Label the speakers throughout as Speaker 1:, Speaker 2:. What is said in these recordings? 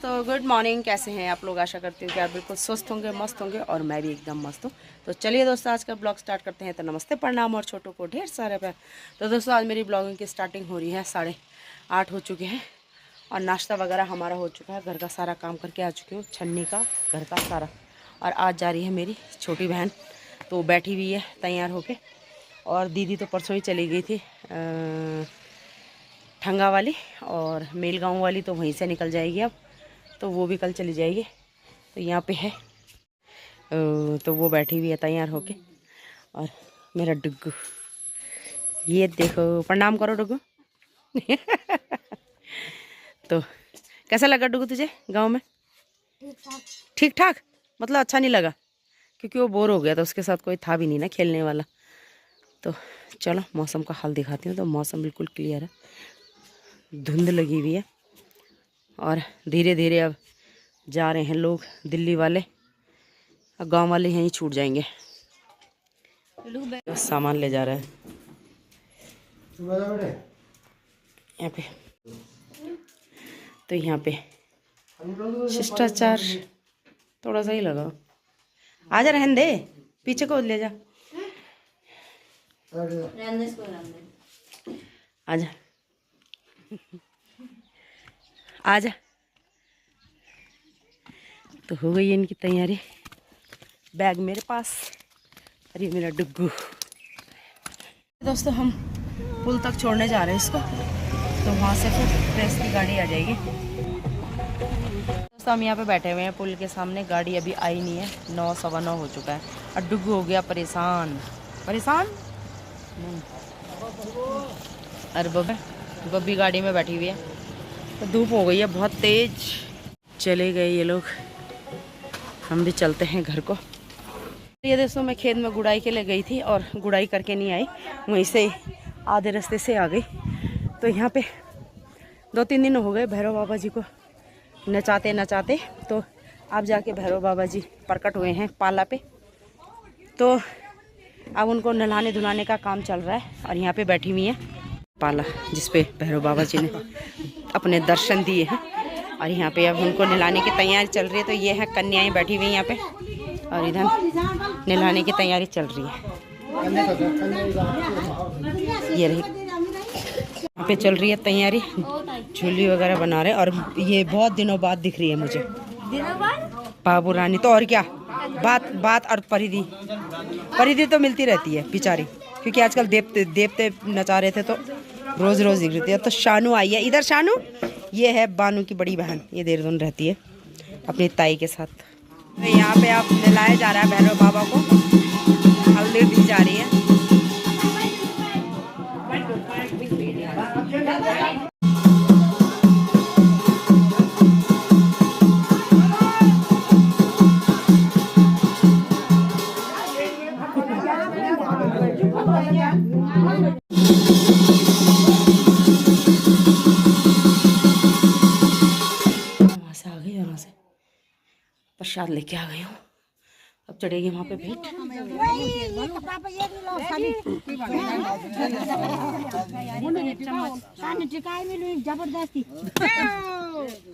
Speaker 1: दोस्तों good morning. कैसे हैं आप लोग? आशा करती हूँ कि आप बिल्कुल स्वस्थ होंगे, मस्त होंगे और मैं भी एकदम मस्त हूँ। तो चलिए दोस्तों आज का ब्लॉग स्टार्ट करते हैं। तो नमस्ते, प्रणाम और छोटों को ढेर सारे प्यार। तो दोस्तों आज मेरी ब्लॉगिंग की स्टार्टिंग हो रही है। 8:30 हो चुके हैं और नाश्ता वगैरह हमारा हो चुका है। घर का सारा काम करके आ चुकी हूँ, छन्नी का, घर का सारा। और आज जा रही है मेरी छोटी बहन, तो बैठी हुई है तैयार होके। और दीदी तो परसों ही चली गई थी ठंगा वाली, और मेलगांव वाली तो वहीं से निकल जाएगी अब, तो वो भी कल चली जाएगी। तो यहाँ पे है, तो वो बैठी हुई है तैयार होके। और मेरा डुग्गू, ये देखो, प्रणाम करो डुग्गू। तो कैसा लगा डुग्गू तुझे गांव में? ठीक ठाक, मतलब अच्छा नहीं लगा क्योंकि वो बोर हो गया था, उसके साथ कोई था भी नहीं ना खेलने वाला। तो चलो मौसम का हाल दिखाती हूँ। तो मौसम बिल्कुल क्लियर है, धुंध लगी हुई है और धीरे धीरे अब जा रहे हैं लोग, दिल्ली वाले। और गांव वाले यहीं छूट जाएंगे। सामान ले जा रहे हैं यहाँ पे। तो यहाँ पे शिष्टाचार थोड़ा सा ही लगा। आजा, रहने दे, पीछे को ले जा, आजा आजा। तो हो गई है इनकी तैयारी, बैग मेरे पास और ये मेरा डुग्गू। दोस्तों हम पुल तक छोड़ने जा रहे हैं इसको, तो वहाँ से फिर प्रेस की गाड़ी आ जाएगी। दोस्तों हम यहाँ पे बैठे हुए हैं पुल के सामने, गाड़ी अभी आई नहीं है, 9, 9:15 हो चुका है। और डुग्गू हो गया परेशान। अरे बब्बी गाड़ी में बैठी हुई है। तो धूप हो गई है बहुत तेज। चले गए ये लोग, हम भी चलते हैं घर को। ये दोस्तों मैं खेत में गुड़ाई के लिए गई थी और गुड़ाई करके नहीं आई, वहीं से आधे रास्ते से आ गई। तो यहाँ पे 2-3 दिन हो गए भैरव बाबा जी को नचाते नचाते, तो अब जाके भैरव बाबा जी प्रकट हुए हैं पाला पे। तो अब उनको नहलाने धुलाने का काम चल रहा है। और यहाँ पे बैठी हुई है पाला जिसपे भैरव बाबा जी ने अपने दर्शन दिए हैं। और यहाँ पे अब उनको नहलाने की तैयारी चल रही है। तो ये है कन्याएं बैठी हुई हैं यहाँ पे, और इधर नहलाने की तैयारी चल रही है। ये रही यहाँ पे चल रही है तैयारी, झूली वगैरह बना रहे हैं। और ये बहुत दिनों बाद दिख रही है मुझे बाबू रानी। तो और क्या बात और परिधि तो मिलती रहती है बेचारी, क्योंकि आजकल देवते नचा रहे थे तो रोज रोज दिख रही थी। तो शानू आई है इधर। शानू ये है बानू की बड़ी बहन, ये देहरादून रहती है अपनी ताई के साथ। तो यहाँ पे आप नहलाया जा रहा है भैरव बाबा को, हल्दी दी जा रही है। प्रसाद लेके आ गई हूँ, अब चढ़ेगी वहाँ पे भेंट।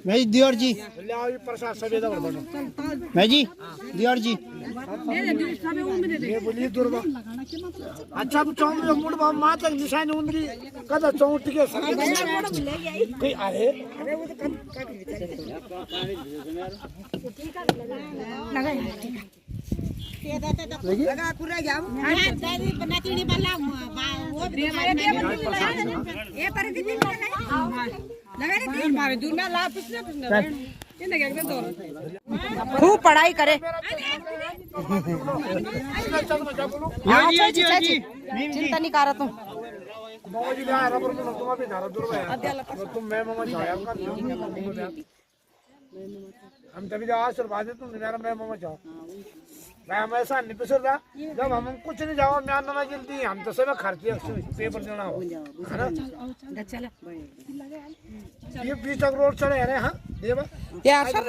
Speaker 2: मैं दियोर जी, मैं जी दियोर जी। अच्छा मुड़ मात निशान उनकी कदा चौंट के अरे लगा पूरा जाओ बनाती वाला वो ये पर कितनी लगा रे मारे दूर में ला
Speaker 1: खूब पढ़ाई करे। चिंता नहीं कर तुम।
Speaker 3: हम तभी आज शुरुआत तुम मेरा मैं मम्मा चाहो मैं हमेशा नहीं पिसरता जब हम कुछ नहीं जाओ मैं ना जल्दी हम तो सब खर्चे पेपर देना हो है ना ये बीच तक रोड चढ़े है हाँ देवा
Speaker 2: त्या सर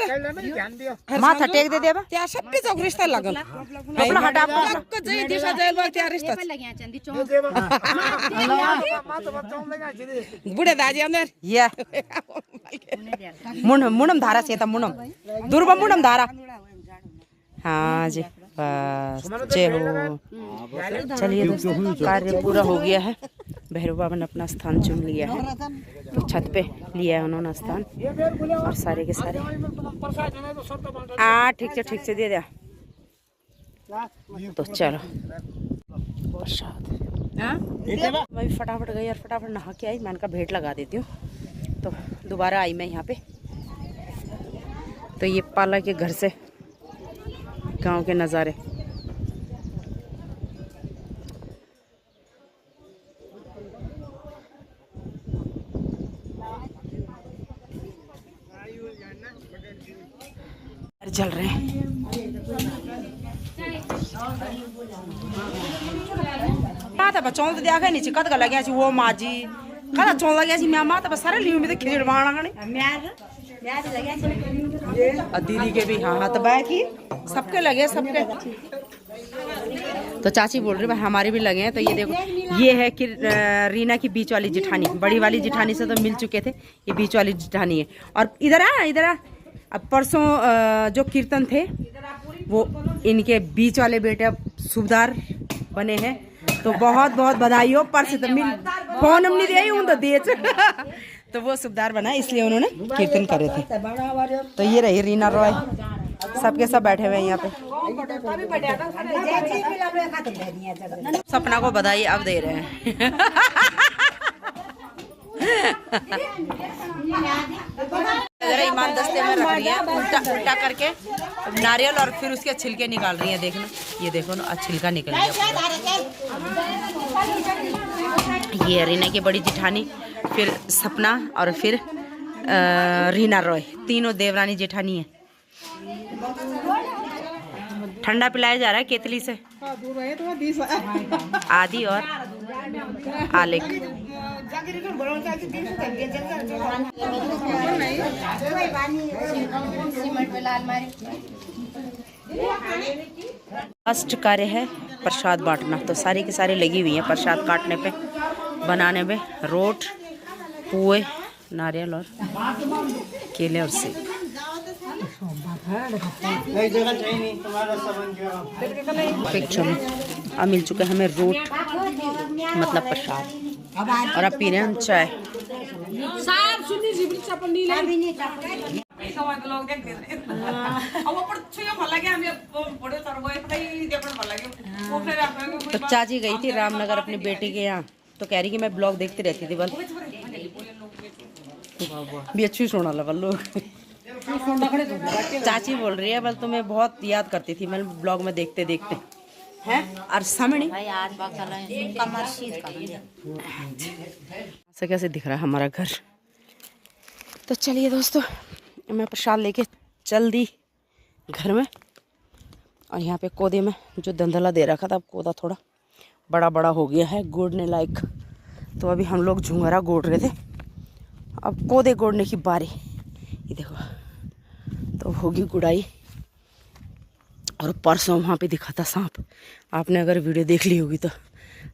Speaker 3: ध्यान दियो
Speaker 1: माथा टेक दे देबा
Speaker 2: त्या सप्पी चौक रिश्ता लागल
Speaker 1: कपड़ा हटा
Speaker 2: चक्क जई दिशा जाईल बा त्या रिश्ता
Speaker 3: ये देवा मां तो बच्चों लगा छी
Speaker 2: बुढे दाजी अंदर
Speaker 1: या मुनम धारा से मुनम दुर्बा मुनम धारा हाँ जी बस जय हो। चलिए दोस्तों कार्य पूरा हो गया है। भैरव बाबा ने अपना स्थान चुन लिया है, छत पे लिया है उन्होंने स्थान और सारे के सारे ठीक से दे दिया। तो चलो प्रसाद मैं भी फटाफट गई और फटाफट नहा के आई। मैंने कहा भेंट लगा देती हूँ, तो दोबारा आई मैं यहाँ पे। तो ये पाला के घर से गांव के नज़ारे। चल रहे हैं माता चौल तो देखा नीचे कद लगे वो माजी कदा चौल लगे मैं माता सारे लियो में तो खिचड़ बाणा दीदी के भी हाँ तो बैठी सबके लगे सबके। तो चाची बोल रही भाई हमारे भी लगे हैं। तो ये देखो ये है कि रीना की बीच वाली जिठानी, बड़ी वाली जिठानी से तो मिल चुके थे, ये बीच वाली जिठानी है। और इधर आ अब परसों जो कीर्तन थे वो इनके बीच वाले बेटे अब सूबेदार बने हैं। तो बहुत बहुत बधाई हो। पर से तो मिल फोन हम नहीं दिया हूँ तो दे तो वो सूबेदार बना इसलिए उन्होंने कीर्तन करे थे। तो ये रही रीना रॉय, सबके सब बैठे हुए हैं यहाँ पे। सपना को बधाई अब दे रहे हैं। जरा ईमान दस्ते में रख रही है उल्टा करके नारियल और फिर उसके छिलके निकाल रही है। देखना ये देखो ना छिलका निकल गया। ये रीना की बड़ी जिठानी, फिर सपना और फिर रीना रॉय, तीनों देवरानी जेठानी है। ठंडा पिलाया जा रहा है केतली से आदि और आलेख। फर्स्ट कार्य है प्रसाद बांटना। तो सारी की सारी लगी हुई है प्रसाद काटने पे, बनाने में। रोट, पुए, नारियल और केले और सेब। अब मिल चुका है हमें रोट मतलब प्रसाद, और अब पी रहे हैं हम चाय। तो चाची गई थी रामनगर अपनी बेटी के यहाँ, तो कह रही कि मैं ब्लॉग देखती रहती थी बल भी अच्छी सोना लगा लोग। चाची बोल रही है बल तुम्हें बहुत याद करती थी मैं ब्लॉग में देखते देखते हैं। और सामने ऐसे कैसे दिख रहा है हमारा घर। तो चलिए दोस्तों मैं प्रसाद लेके चल दी घर में। और यहाँ पे कोदे में जो दंधला दे रखा था, अब कोदा थोड़ा बड़ा बड़ा हो गया है गोड़ने लायक। तो अभी हम लोग झुंगरा गोड़ रहे थे, अब कोदे गोड़ने की बारी। ये देखो तो होगी गुड़ाई। और परसों वहाँ पे दिखा था सांप, आपने अगर वीडियो देख ली होगी तो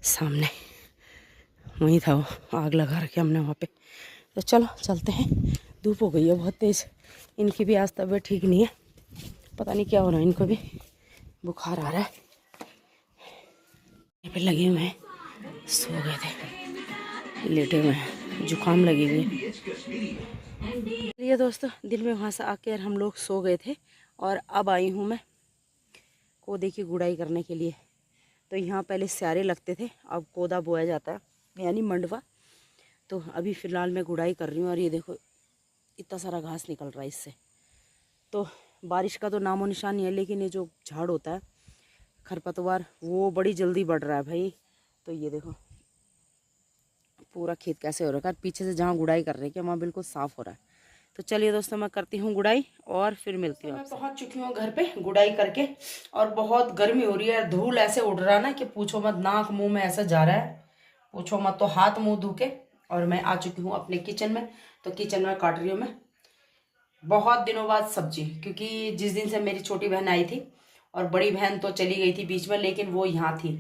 Speaker 1: सामने वहीं था वो, आग लगा रखे हमने वहाँ पे। तो चलो चलते हैं, धूप हो गई है बहुत तेज़। इनकी भी आज तबीयत ठीक नहीं है, पता नहीं क्या हो रहा है, इनको भी बुखार आ रहा है। यहाँ पे लगे हुए हैं, सो गए थे, लेटे हुए हैं, जुकाम लगी हुई है। ये दोस्तों दिन में वहाँ से आकर हम लोग सो गए थे और अब आई हूँ मैं कोदे की गुड़ाई करने के लिए। तो यहाँ पहले स्यारे लगते थे, अब कोदा बोया जाता है यानी मंडवा। तो अभी फ़िलहाल मैं गुड़ाई कर रही हूँ और ये देखो इतना सारा घास निकल रहा है इससे। तो बारिश का तो नामो निशान नहीं है, लेकिन ये जो झाड़ होता है खरपतवार वो बड़ी जल्दी बढ़ रहा है भाई। तो ये देखो पूरा खेत कैसे हो रहा है, पीछे से जहाँ गुड़ाई कर रहे हैं वहाँ बिल्कुल साफ़ हो रहा है। तो चलिए दोस्तों मैं करती हूँ गुड़ाई और फिर मिलती हूँ। मैं पहुँच चुकी हूँ घर पे गुड़ाई करके, और बहुत गर्मी हो रही है, धूल ऐसे उड़ रहा ना कि पूछो मत, नाक मुंह में ऐसा जा रहा है पूछो मत। तो हाथ मुंह धो के और मैं आ चुकी हूँ अपने किचन में। तो किचन में काट रही हूँ मैं बहुत दिनों बाद सब्जी, क्योंकि जिस दिन से मेरी छोटी बहन आई थी और बड़ी बहन तो चली गई थी बीच में, लेकिन वो यहाँ थी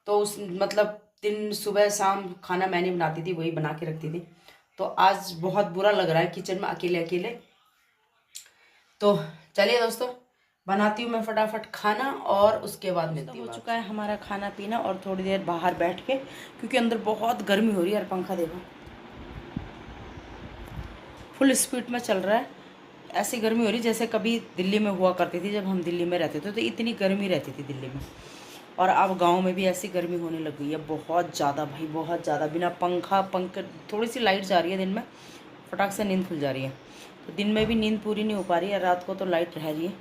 Speaker 1: तो उस मतलब दिन सुबह शाम खाना मैंने बनाती थी, वही बना के रखती थी। तो आज बहुत बुरा लग रहा है किचन में अकेले अकेले। तो चलिए दोस्तों बनाती हूँ मैं फटाफट खाना और उसके बाद मिलती हूँ। हो चुका है हमारा खाना पीना और थोड़ी देर बाहर बैठ के, क्योंकि अंदर बहुत गर्मी हो रही है। और पंखा देखो फुल स्पीड में चल रहा है। ऐसी गर्मी हो रही जैसे कभी दिल्ली में हुआ करती थी, जब हम दिल्ली में रहते थे तो इतनी गर्मी रहती थी दिल्ली में। और अब गांव में भी ऐसी गर्मी होने लग गई है बहुत ज़्यादा भाई, बहुत ज़्यादा। बिना पंखा थोड़ी सी लाइट जा रही है दिन में, फटाक से नींद खुल जा रही है। तो दिन में भी नींद पूरी नहीं हो पा रही है, रात को तो लाइट रह रही है।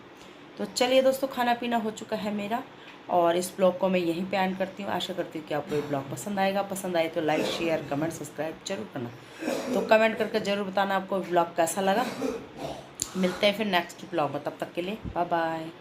Speaker 1: तो चलिए दोस्तों खाना पीना हो चुका है मेरा, और इस ब्लॉग को मैं यहीं पे एंड करती हूँ। आशा करती हूँ कि आपको ये ब्लॉग पसंद आएगा। पसंद आए तो लाइक शेयर कमेंट सब्सक्राइब जरूर करना। तो कमेंट करके ज़रूर बताना आपको ब्लॉग कैसा लगा। मिलते हैं फिर नेक्स्ट ब्लॉग में, तब तक के लिए बाय बाय।